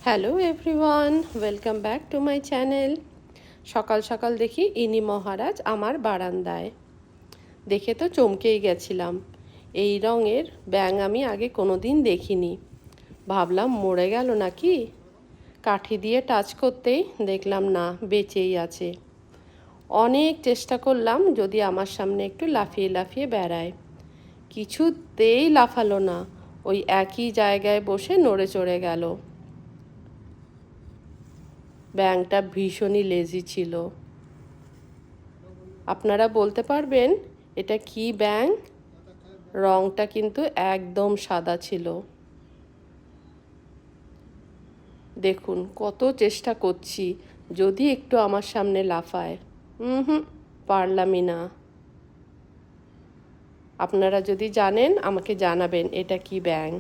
Hello everyone, welcome back to my channel. সকাল সকাল দেখি ইনি মহারাজ আমার বারান্দায়। দেখে তো চমকেই গেছিলাম। এই রঙের ব্যাঙ আমি আগে কোনো দিন দেখিনি। ভাবলাম মরে গেল নাকি। কাঠি দিয়ে টাচ করতেই দেখলাম না, বেঁচেই আছে। অনেক চেষ্টা করলাম যদি আমার সামনে একটু লাফিয়ে লাফিয়ে বেড়ায়। কিছুতেই লাফালো না, ওই একই জায়গায় বসে নড়ে চড়ে গেল। ব্যাঙটা ভীষণই লেজি ছিল। আপনারা বলতে পারবেন এটা কি ব্যাঙ? রংটা কিন্তু একদম সাদা ছিল। দেখুন কত চেষ্টা করছি যদি একটু আমার সামনে লাফায়। হুম, পারলামই না। আপনারা যদি জানেন আমাকে জানাবেন এটা কি ব্যাঙ।